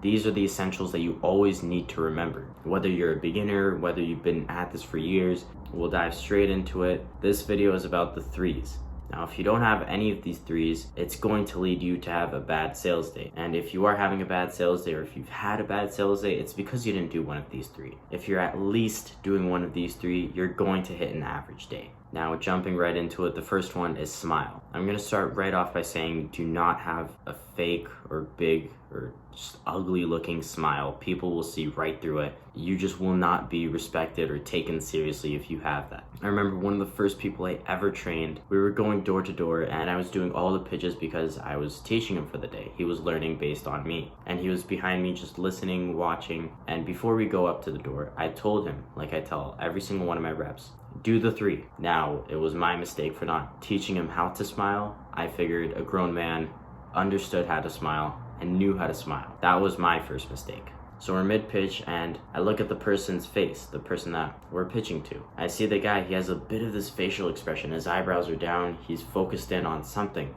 These are the essentials that you always need to remember. Whether you're a beginner, whether you've been at this for years, we'll dive straight into it. This video is about the threes. Now, if you don't have any of these threes, it's going to lead you to have a bad sales day. And if you are having a bad sales day, or if you've had a bad sales day, it's because you didn't do one of these three. If you're at least doing one of these three, you're going to hit an average day. Now, jumping right into it, the first one is smile. I'm gonna start right off by saying do not have a fake or big or just ugly looking smile. People will see right through it. You just will not be respected or taken seriously if you have that. I remember one of the first people I ever trained, we were going door to door and I was doing all the pitches because I was teaching him for the day. He was learning based on me. And he was behind me just listening, watching. And before we go up to the door, I told him, like I tell every single one of my reps, do the three. Now, it was my mistake for not teaching him how to smile. I figured a grown man understood how to smile and knew how to smile. That was my first mistake. So we're mid-pitch and I look at the person's face, the person that we're pitching to. I see the guy, he has a bit of this facial expression. His eyebrows are down, he's focused in on something.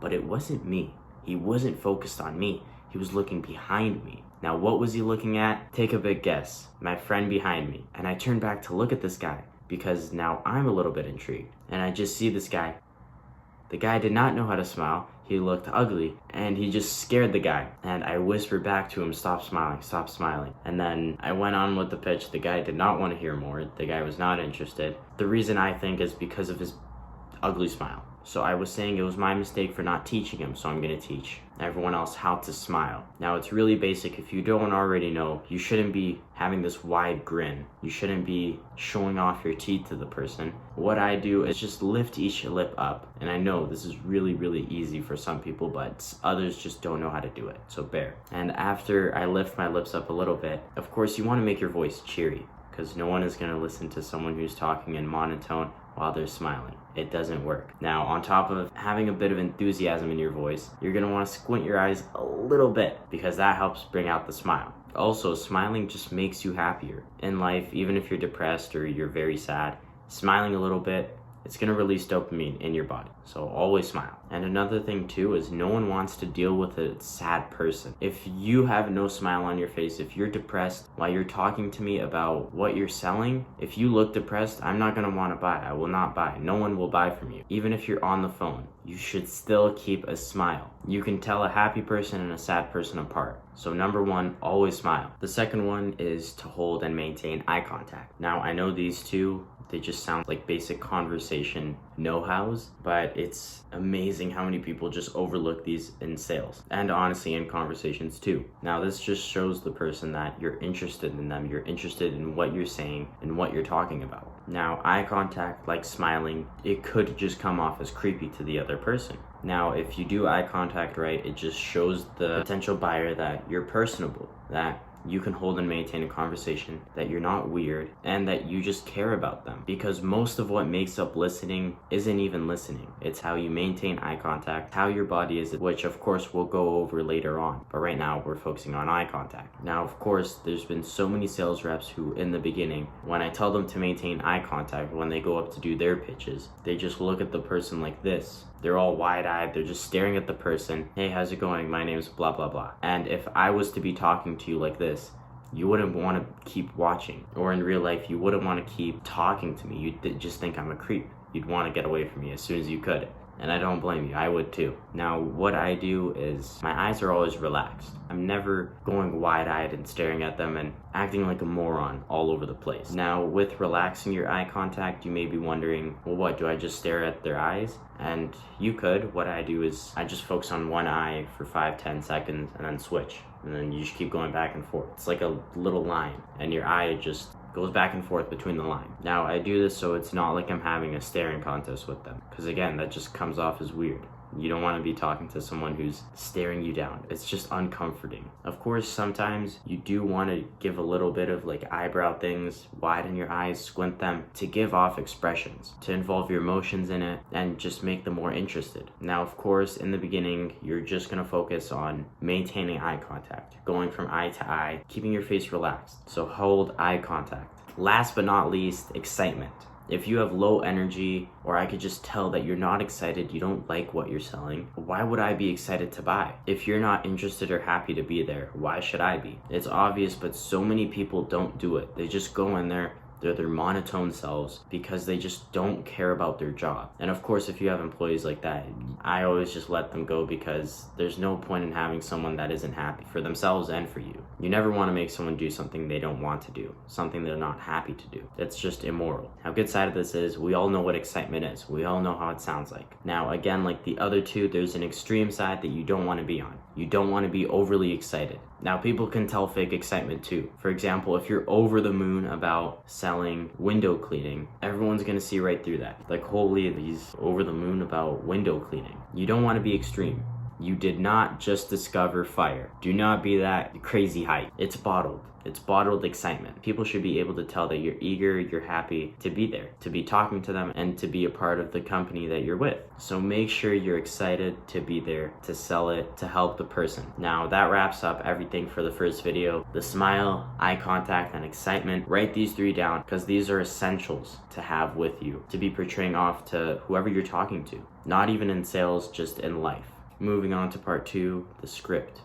But it wasn't me. He wasn't focused on me. He was looking behind me. Now, what was he looking at? Take a big guess. My friend behind me. And I turn back to look at this guy, because now I'm a little bit intrigued. And I just see this guy. The guy did not know how to smile. He looked ugly and he just scared the guy. And I whispered back to him, stop smiling, stop smiling. And then I went on with the pitch. The guy did not want to hear more. The guy was not interested. The reason I think is because of his ugly smile. So I was saying it was my mistake for not teaching him, so I'm gonna teach everyone else how to smile. Now, it's really basic. If you don't already know, you shouldn't be having this wide grin. You shouldn't be showing off your teeth to the person. What I do is just lift each lip up. And I know this is really, really easy for some people, but others just don't know how to do it, so bear. And after I lift my lips up a little bit, of course, you wanna make your voice cheery, because no one is gonna listen to someone who's talking in monotone while they're smiling. It doesn't work. Now, on top of having a bit of enthusiasm in your voice, you're gonna wanna squint your eyes a little bit because that helps bring out the smile. Also, smiling just makes you happier. In life, even if you're depressed or you're very sad, smiling a little bit, it's gonna release dopamine in your body. So always smile. And another thing too is no one wants to deal with a sad person. If you have no smile on your face, if you're depressed while you're talking to me about what you're selling, if you look depressed, I'm not gonna wanna buy. I will not buy. No one will buy from you. Even if you're on the phone, you should still keep a smile. You can tell a happy person and a sad person apart. So number one, always smile. The second one is to hold and maintain eye contact. Now, I know these two, they just sound like basic conversation know-hows, but it's amazing how many people just overlook these in sales and honestly in conversations too. Now, this just shows the person that you're interested in them, you're interested in what you're saying and what you're talking about. Now, eye contact, like smiling, it could just come off as creepy to the other person. Now, if you do eye contact right, it just shows the potential buyer that you're personable, that you can hold and maintain a conversation, that you're not weird, and that you just care about them. Because most of what makes up listening isn't even listening. It's how you maintain eye contact, how your body is, which of course we'll go over later on. But right now we're focusing on eye contact. Now, of course, there's been so many sales reps who in the beginning, when I tell them to maintain eye contact, when they go up to do their pitches, they just look at the person like this. They're all wide-eyed, they're just staring at the person. Hey, how's it going? My name's blah, blah, blah. And if I was to be talking to you like this, you wouldn't want to keep watching. Or in real life, you wouldn't want to keep talking to me. You'd just think I'm a creep. You'd want to get away from me as soon as you could. And I don't blame you, I would too. Now, what I do is my eyes are always relaxed. I'm never going wide-eyed and staring at them and acting like a moron all over the place. Now, with relaxing your eye contact, you may be wondering, well, what, do I just stare at their eyes? And you could. What I do is I just focus on one eye for 5-10 seconds and then switch. And then you just keep going back and forth. It's like a little line, and your eye just goes back and forth between the line. Now, I do this so it's not like I'm having a staring contest with them, because again, that just comes off as weird. You don't want to be talking to someone who's staring you down. It's just uncomforting. Of course, sometimes you do want to give a little bit of like eyebrow things, widen your eyes, squint them, to give off expressions, to involve your emotions in it, and just make them more interested. Now, of course, in the beginning, you're just going to focus on maintaining eye contact, going from eye to eye, keeping your face relaxed. So hold eye contact. Last but not least, excitement. If you have low energy, or I could just tell that you're not excited, you don't like what you're selling, why would I be excited to buy? If you're not interested or happy to be there, why should I be? It's obvious, but so many people don't do it. They just go in there, they're their monotone selves because they just don't care about their job. And of course, if you have employees like that, I always just let them go because there's no point in having someone that isn't happy for themselves and for you. You never want to make someone do something they don't want to do, something they're not happy to do. It's just immoral. Now, good side of this is we all know what excitement is. We all know how it sounds like. Now, again, like the other two, there's an extreme side that you don't want to be on. You don't want to be overly excited. Now, people can tell fake excitement too. For example, if you're over the moon about selling window cleaning, everyone's gonna see right through that. Like, holy, he's over the moon about window cleaning. You don't want to be extreme. You did not just discover fire. Do not be that crazy hype. It's bottled. It's bottled excitement. People should be able to tell that you're eager, you're happy to be there, to be talking to them, and to be a part of the company that you're with. So make sure you're excited to be there, to sell it, to help the person. Now, that wraps up everything for the first video. The smile, eye contact, and excitement. Write these 3 down because these are essentials to have with you, to be portraying off to whoever you're talking to. Not even in sales, just in life. Moving on to part 2, the script.